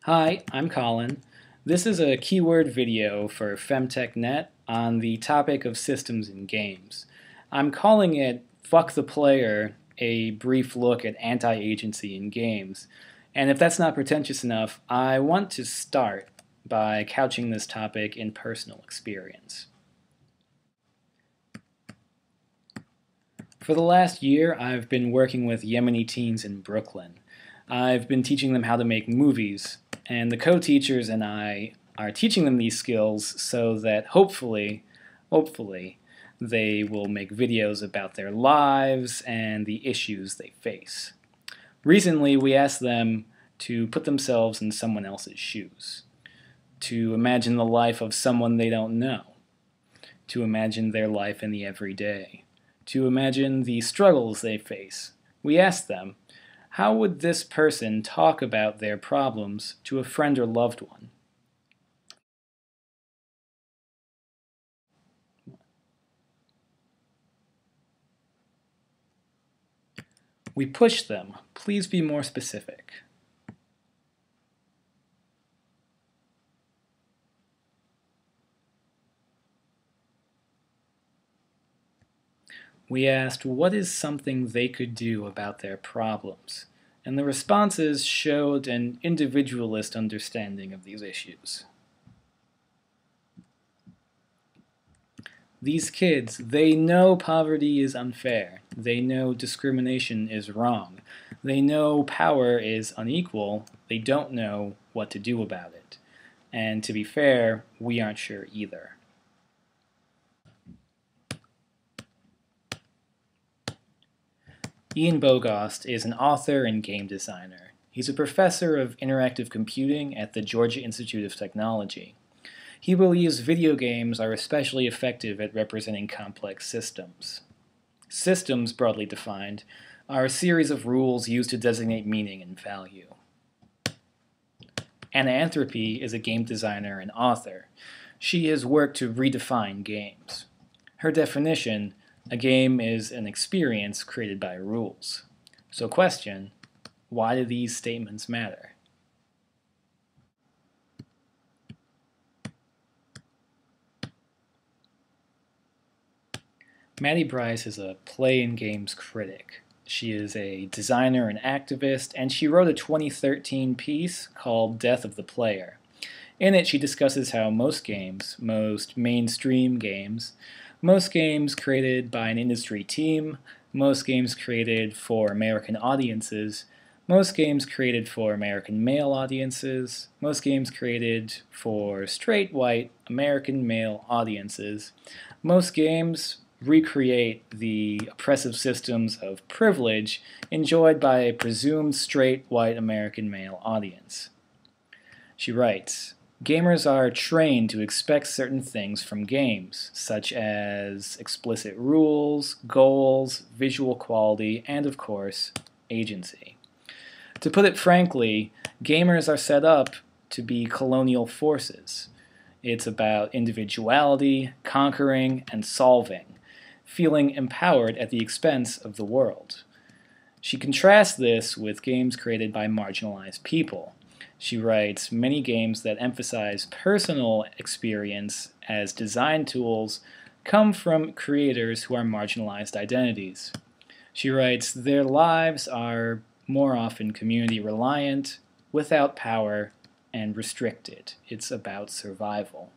Hi, I'm Colin. This is a keyword video for FemTechNet on the topic of systems in games. I'm calling it Fuck the Player, a brief look at anti-agency in games. And if that's not pretentious enough, I want to start by couching this topic in personal experience. For the last year, I've been working with Yemeni teens in Brooklyn. I've been teaching them how to make movies, and the co-teachers and I are teaching them these skills so that hopefully, they will make videos about their lives and the issues they face. Recently, we asked them to put themselves in someone else's shoes, to imagine the life of someone they don't know, to imagine their life in the everyday, to imagine the struggles they face. We asked them, how would this person talk about their problems to a friend or loved one? We pushed them. Please be more specific. We asked what is something they could do about their problems, and the responses showed an individualist understanding of these issues. These kids, they know poverty is unfair. They know discrimination is wrong. They know power is unequal. They don't know what to do about it. And to be fair, we aren't sure either. Ian Bogost is an author and game designer. He's a professor of interactive computing at the Georgia Institute of Technology. He believes video games are especially effective at representing complex systems. Systems, broadly defined, are a series of rules used to designate meaning and value. Anna Anthropy is a game designer and author. She has worked to redefine games. Her definition: a game is an experience created by rules. So question, why do these statements matter? Maddie Bryce is a play and games critic. She is a designer and activist, and she wrote a 2013 piece called Death of the Player. In it, she discusses how most games, most mainstream games, most games created by an industry team, most games created for American audiences, most games created for American male audiences, most games created for straight white American male audiences, most games recreate the oppressive systems of privilege enjoyed by a presumed straight white American male audience. She writes, gamers are trained to expect certain things from games, such as explicit rules, goals, visual quality, and of course, agency. To put it frankly, gamers are set up to be colonial forces. It's about individuality, conquering, and solving, feeling empowered at the expense of the world. She contrasts this with games created by marginalized people. She writes, many games that emphasize personal experience as design tools come from creators who are marginalized identities. She writes, their lives are more often community reliant, without power, and restricted. It's about survival.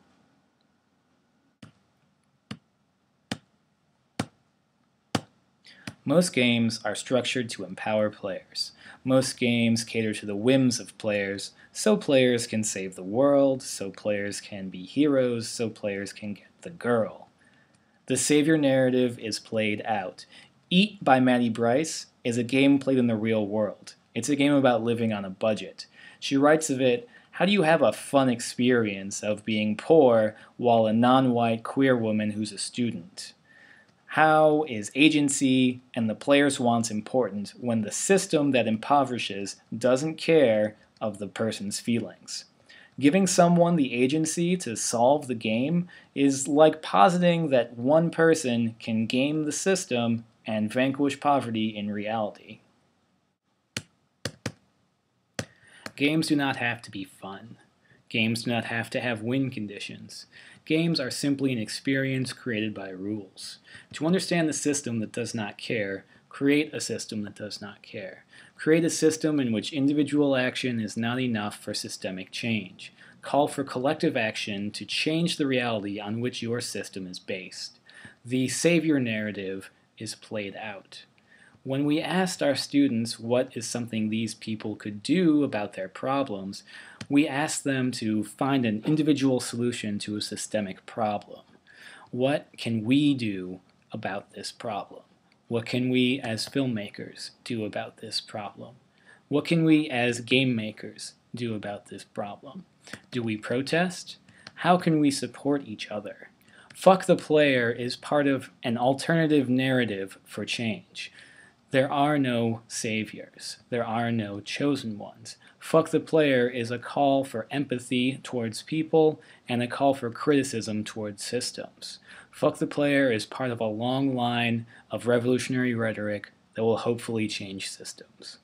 Most games are structured to empower players. Most games cater to the whims of players, so players can save the world, so players can be heroes, so players can get the girl. The savior narrative is played out. Eat by Maddie Bryce is a game played in the real world. It's a game about living on a budget. She writes of it, how do you have a fun experience of being poor while a non-white queer woman who's a student? How is agency and the player's wants important when the system that impoverishes doesn't care of the person's feelings? Giving someone the agency to solve the game is like positing that one person can game the system and vanquish poverty in reality. Games do not have to be fun. Games do not have to have win conditions. Games are simply an experience created by rules. To understand the system that does not care, create a system that does not care. Create a system in which individual action is not enough for systemic change. Call for collective action to change the reality on which your system is based. The savior narrative is played out. When we asked our students what is something these people could do about their problems, we asked them to find an individual solution to a systemic problem. What can we do about this problem? What can we as filmmakers do about this problem? What can we as game makers do about this problem? Do we protest? How can we support each other? Fuck the Player is part of an alternative narrative for change. There are no saviors. There are no chosen ones. Fuck the Player is a call for empathy towards people and a call for criticism towards systems. Fuck the Player is part of a long line of revolutionary rhetoric that will hopefully change systems.